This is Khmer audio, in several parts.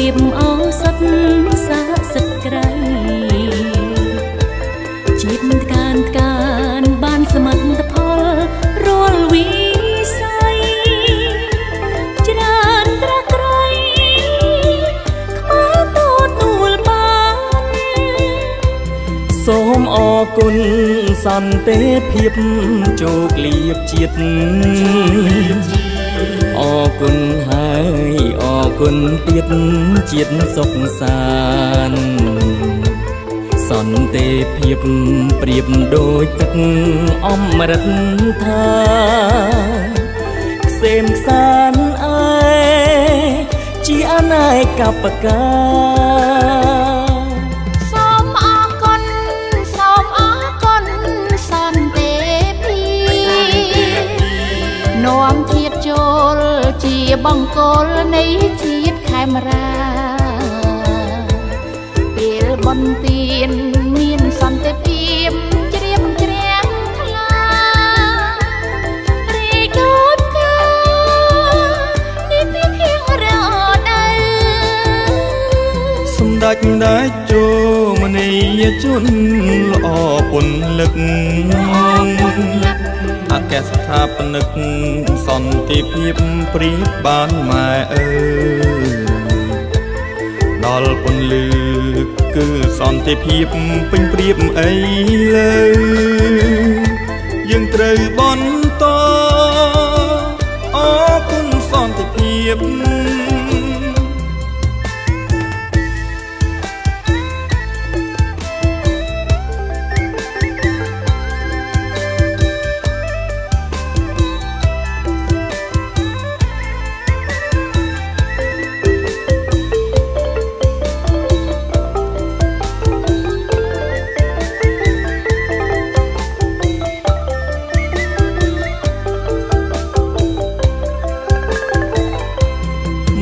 រៀបឱសថសាសិទ្ធក្រៃជាតិកានបានសមិទ្ធផលរាល់វិស័យច្រើនត្រាស់ក្រៃខ្មែរទទួលបានសូមអរគុណសន្តិភាពជោគលាភជាតិអរគុណហើយអរគុណទៀតជាតិសុខសាន្តសន្តិភាពប្រៀបដូចទឹកអមរិតថាក្សេមសានអើយជាអនាគបកាសូមអរគុណសូមអរគុណសន្តិភាពនាំជាតិចូលជាបង្គោលនៃជាតិខេមរាពេលបន្ទានមានសន្តិភាពជ្រាបជ្រាំងថ្លារីកដូចផ្កានេះពីខៀងរដូវសម្ដេចតេជោមនីយជនល្អពន្លឹកអគ្គស្ថាបនិកសន្តិភាពព្រៀបបានម៉ែអើយដល់ពន្លឺគឺសន្តិភាពពេញព្រៀបអីលើយើងត្រូវបន្តអរគុណសន្តិភាព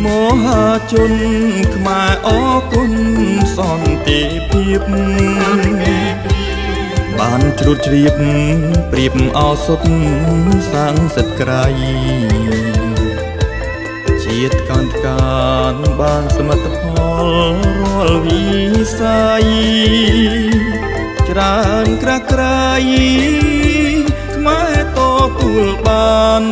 មហាជនខ្មែរអរគុណសន្តិភាពបានជ្រួតជ្រាបប្រៀបឱសថសាងសិទ្ធក្រៃជាតិកានបានសមិទ្ធផលរាល់វិស័យច្រើនក្រាស់ក្រៃខ្មែរទទួលបាន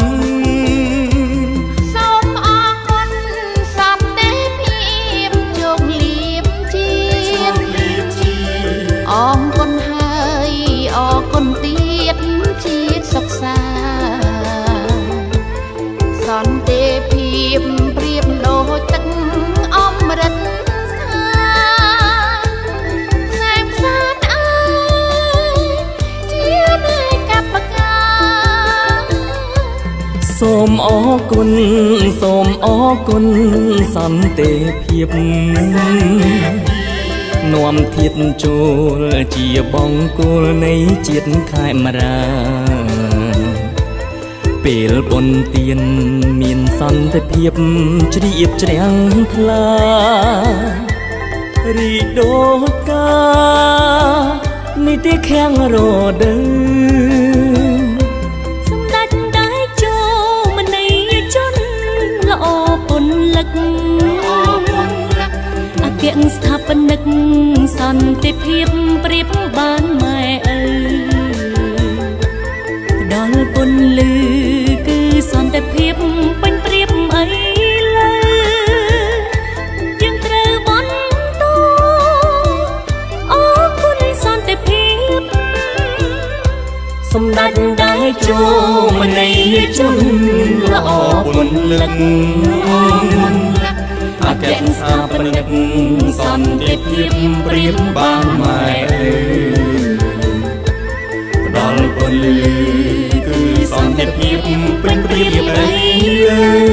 អរគុណហើយអរគុណទៀតជាតិសុខសាសន្តិភាពប្រៀបដូចទឹកអមរិតថាខ្សែខ្សានអើយជានៃកបកាសូមអរគុណសូមអរគុណសន្តិភាពនាំធាតចូលជាបង្គោលនៃជាតិខេមរាពេលបន្ទានមានសន្តិភាពជ្រាបជ្រាំងថ្លារីកដូចផ្កានេះទីខាងរដូវសម្ដេចតេជោមនីយជនល្អពន្លឹកអគ្គស្ថាបនិកសន្តិភាពប្រៀបបានម៉ែអើយផ្ដល់ពន្លឺគឺសន្តិភាពពេញប្រៀបអីលើយើងត្រូវបន្តអរគុណសន្តិភាពសម្ដេចតេជោមនីយជនល្អពន្លឹកអគ្គស្ថាបនិកសន្តិភាពប្រៀបបានម៉ែអើយផ្ដល់ពន្លឺគឺសន្តិភាពពេញប្រៀបអីលើ